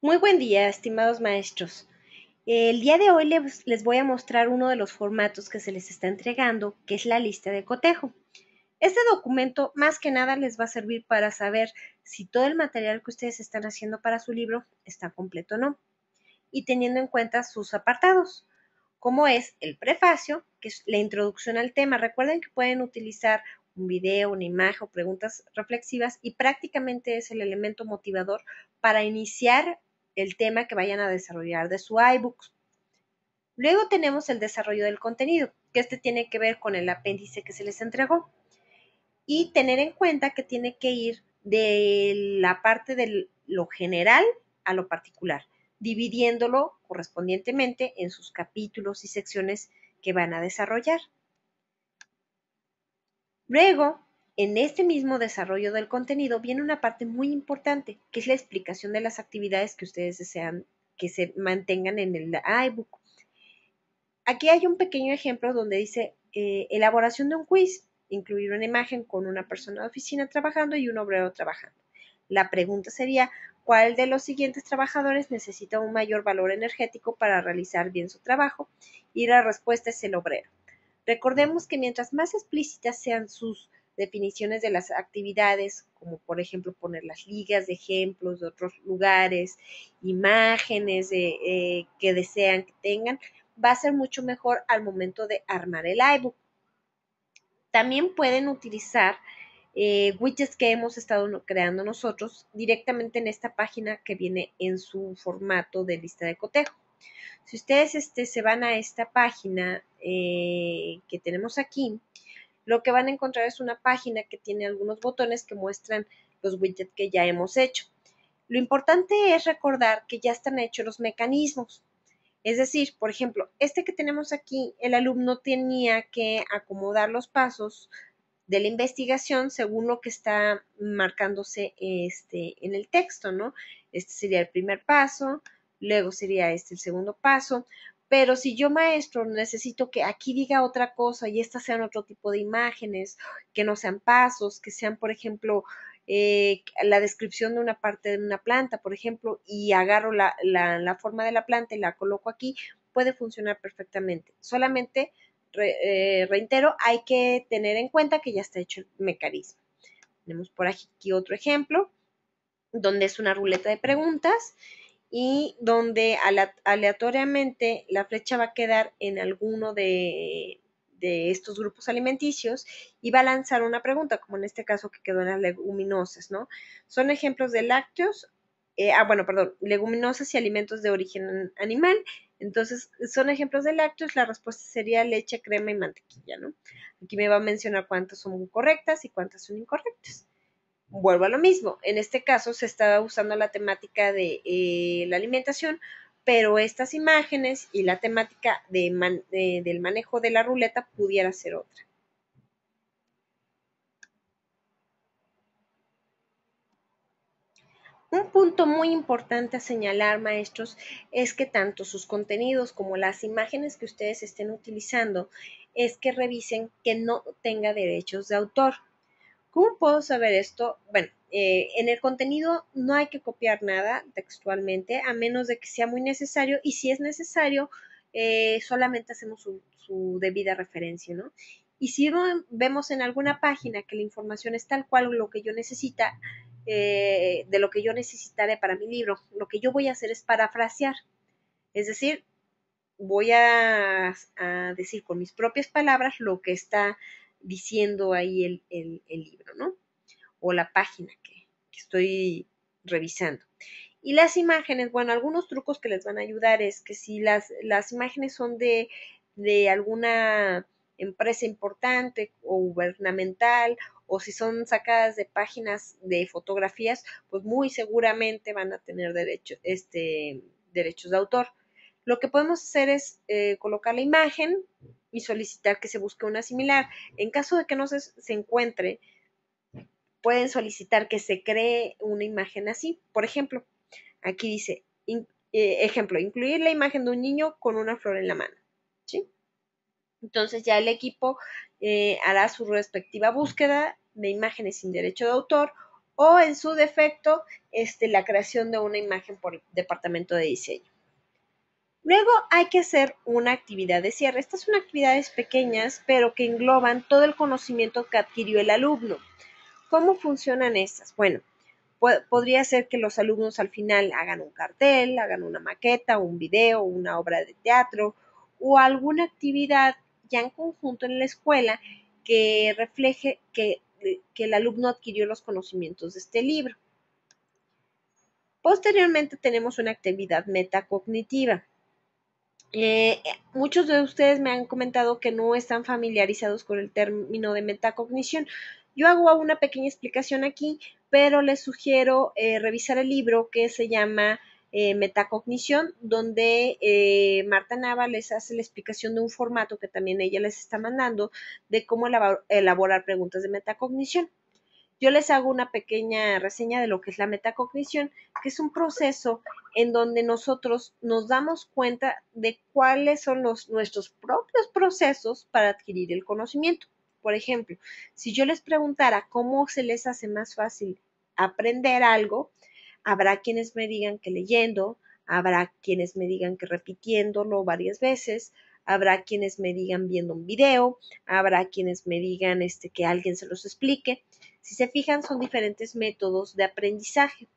Muy buen día, estimados maestros. El día de hoy les voy a mostrar uno de los formatos que se les está entregando, que es la lista de cotejo. Este documento más que nada les va a servir para saber si todo el material que ustedes están haciendo para su libro está completo o no, y teniendo en cuenta sus apartados, como es el prefacio, que es la introducción al tema. Recuerden que pueden utilizar un video, una imagen o preguntas reflexivas y prácticamente es el elemento motivador para iniciar el tema que vayan a desarrollar de su iBook. Luego tenemos el desarrollo del contenido, que tiene que ver con el apéndice que se les entregó y tener en cuenta que tiene que ir de la parte de lo general a lo particular, dividiéndolo correspondientemente en sus capítulos y secciones que van a desarrollar. Luego, en este mismo desarrollo del contenido viene una parte muy importante, que es la explicación de las actividades que ustedes desean que se mantengan en el iBook. Aquí hay un pequeño ejemplo donde dice elaboración de un quiz, incluir una imagen con una persona de oficina trabajando y un obrero trabajando. La pregunta sería, ¿cuál de los siguientes trabajadores necesita un mayor valor energético para realizar bien su trabajo? Y la respuesta es el obrero. Recordemos que mientras más explícitas sean sus definiciones de las actividades, como por ejemplo poner las ligas de ejemplos de otros lugares, imágenes que desean que tengan, va a ser mucho mejor al momento de armar el iBook. También pueden utilizar widgets que hemos estado creando nosotros directamente en esta página que viene en su formato de lista de cotejo. Si ustedes se van a esta página que tenemos aquí, lo que van a encontrar es una página que tiene algunos botones que muestran los widgets que ya hemos hecho. Lo importante es recordar que ya están hechos los mecanismos. Es decir, por ejemplo, este que tenemos aquí, el alumno tenía que acomodar los pasos de la investigación según lo que está marcándose en el texto, ¿no? Este sería el primer paso, luego sería el segundo paso, pero si yo, maestro, necesito que aquí diga otra cosa y estas sean otro tipo de imágenes, que no sean pasos, que sean, por ejemplo, la descripción de una parte de una planta, por ejemplo, y agarro la forma de la planta y la coloco aquí, puede funcionar perfectamente. Solamente reitero, hay que tener en cuenta que ya está hecho el mecanismo. Tenemos por aquí otro ejemplo, donde es una ruleta de preguntas y donde aleatoriamente la flecha va a quedar en alguno de estos grupos alimenticios y va a lanzar una pregunta, como en este caso que quedó en las leguminosas, ¿no? Son ejemplos de lácteos, leguminosas y alimentos de origen animal. Entonces, son ejemplos de lácteos, la respuesta sería leche, crema y mantequilla, ¿no? Aquí me va a mencionar cuántas son correctas y cuántas son incorrectas. Vuelvo a lo mismo, en este caso se estaba usando la temática de la alimentación, pero estas imágenes y la temática del manejo de la ruleta pudiera ser otra. Un punto muy importante a señalar, maestros, es que tanto sus contenidos como las imágenes que ustedes estén utilizando, es que revisen que no tenga derechos de autor. ¿Cómo puedo saber esto? Bueno, en el contenido no hay que copiar nada textualmente, a menos de que sea muy necesario, y si es necesario, solamente hacemos su debida referencia, ¿no? Y si vemos en alguna página que la información es tal cual lo que yo necesita, de lo que yo necesitaré para mi libro, lo que yo voy a hacer es parafrasear, es decir, voy a decir con mis propias palabras lo que está diciendo ahí el libro, ¿no? O la página que estoy revisando. Y las imágenes, bueno, algunos trucos que les van a ayudar es que si las imágenes son de alguna empresa importante o gubernamental, o si son sacadas de páginas de fotografías, pues muy seguramente van a tener derechos de autor. Lo que podemos hacer es colocar la imagen y solicitar que se busque una similar. En caso de que no se encuentre, pueden solicitar que se cree una imagen así. Por ejemplo, aquí dice, ejemplo, incluir la imagen de un niño con una flor en la mano. ¿Sí? Entonces ya el equipo hará su respectiva búsqueda de imágenes sin derecho de autor o en su defecto, la creación de una imagen por el departamento de diseño. Luego hay que hacer una actividad de cierre. Estas son actividades pequeñas, pero que engloban todo el conocimiento que adquirió el alumno. ¿Cómo funcionan estas? Bueno, podría ser que los alumnos al final hagan un cartel, hagan una maqueta, un video, una obra de teatro o alguna actividad ya en conjunto en la escuela que refleje que el alumno adquirió los conocimientos de este libro. Posteriormente tenemos una actividad metacognitiva. Muchos de ustedes me han comentado que no están familiarizados con el término de metacognición. Yo hago una pequeña explicación aquí, pero les sugiero revisar el libro que se llama Metacognición, donde Marta Nava les hace la explicación de un formato que también ella les está mandando de cómo elaborar preguntas de metacognición. Yo les hago una pequeña reseña de lo que es la metacognición, que es un proceso en donde nosotros nos damos cuenta de cuáles son nuestros propios procesos para adquirir el conocimiento. Por ejemplo, si yo les preguntara cómo se les hace más fácil aprender algo, habrá quienes me digan que leyendo, habrá quienes me digan que repitiéndolo varias veces, habrá quienes me digan viendo un video, habrá quienes me digan que alguien se los explique. Si se fijan, son diferentes métodos de aprendizaje,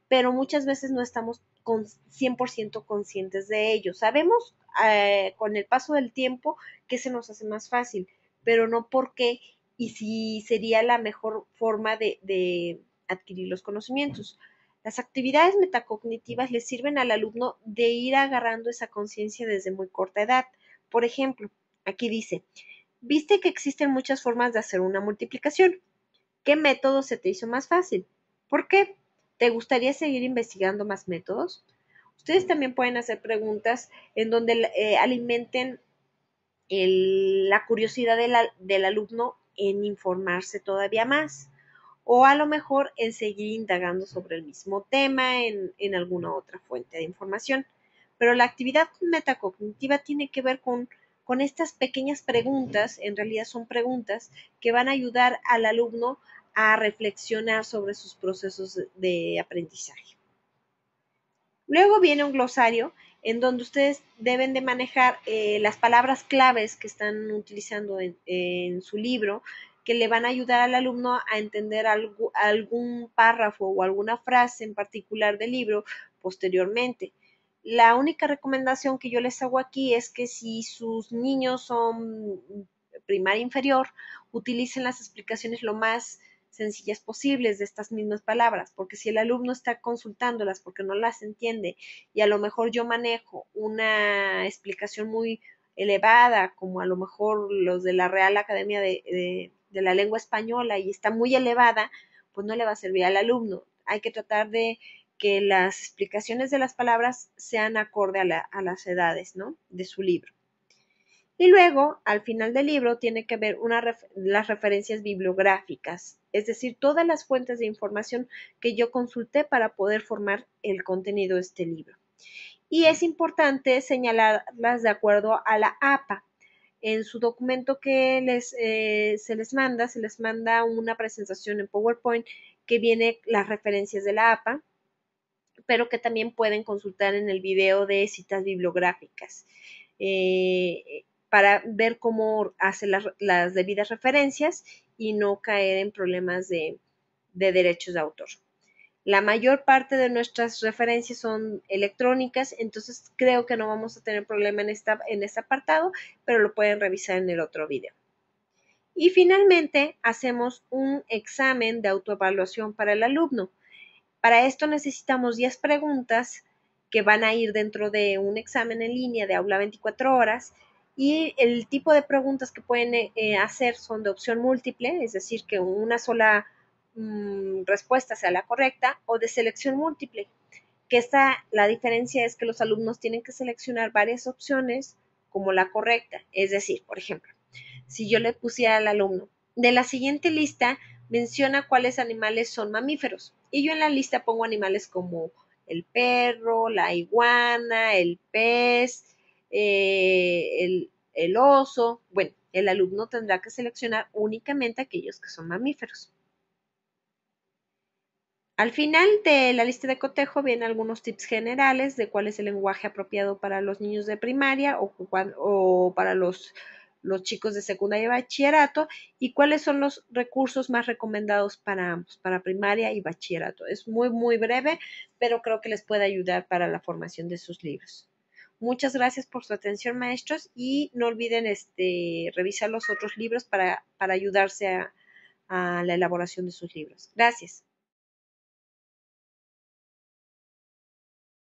pero muchas veces no estamos 100% conscientes de ello. Sabemos con el paso del tiempo que se nos hace más fácil, pero no por qué y si sería la mejor forma de adquirir los conocimientos. Las actividades metacognitivas le sirven al alumno de ir agarrando esa conciencia desde muy corta edad. Por ejemplo, aquí dice, viste que existen muchas formas de hacer una multiplicación. ¿Qué método se te hizo más fácil? ¿Por qué? ¿Te gustaría seguir investigando más métodos? Ustedes también pueden hacer preguntas en donde alimenten la curiosidad del alumno en informarse todavía más o a lo mejor en seguir indagando sobre el mismo tema en alguna otra fuente de información. Pero la actividad metacognitiva tiene que ver con estas pequeñas preguntas, en realidad son preguntas que van a ayudar al alumno a reflexionar sobre sus procesos de aprendizaje. Luego viene un glosario en donde ustedes deben de manejar las palabras claves que están utilizando en su libro, que le van a ayudar al alumno a entender algún párrafo o alguna frase en particular del libro posteriormente. La única recomendación que yo les hago aquí es que si sus niños son primaria inferior, utilicen las explicaciones lo más sencillas posibles de estas mismas palabras, porque si el alumno está consultándolas porque no las entiende y a lo mejor yo manejo una explicación muy elevada, como a lo mejor los de la Real Academia de la Lengua Española y está muy elevada, pues no le va a servir al alumno. Hay que tratar de que las explicaciones de las palabras sean acorde a las edades, ¿no? De su libro. Y luego, al final del libro, tiene que ver las referencias bibliográficas, es decir, todas las fuentes de información que yo consulté para poder formar el contenido de este libro. Y es importante señalarlas de acuerdo a la APA. En su documento que se les manda una presentación en PowerPoint que viene las referencias de la APA, pero que también pueden consultar en el video de citas bibliográficas. Para ver cómo hace las debidas referencias y no caer en problemas de derechos de autor. La mayor parte de nuestras referencias son electrónicas, entonces creo que no vamos a tener problema en este apartado, pero lo pueden revisar en el otro video. Y finalmente, hacemos un examen de autoevaluación para el alumno. Para esto necesitamos 10 preguntas que van a ir dentro de un examen en línea de aula 24 horas y el tipo de preguntas que pueden hacer son de opción múltiple, es decir, que una sola respuesta sea la correcta, o de selección múltiple, que la diferencia es que los alumnos tienen que seleccionar varias opciones como la correcta. Es decir, por ejemplo, si yo le pusiera al alumno, de la siguiente lista menciona cuáles animales son mamíferos. Y yo en la lista pongo animales como el perro, la iguana, el pez, el oso. Bueno, el alumno tendrá que seleccionar únicamente aquellos que son mamíferos. Al final de la lista de cotejo vienen algunos tips generales de cuál es el lenguaje apropiado para los niños de primaria o para los chicos de secundaria y bachillerato y cuáles son los recursos más recomendados para ambos, para primaria y bachillerato. Es muy, muy breve, pero creo que les puede ayudar para la formación de sus libros. Muchas gracias por su atención, maestros, y no olviden revisar los otros libros para ayudarse a la elaboración de sus libros. Gracias.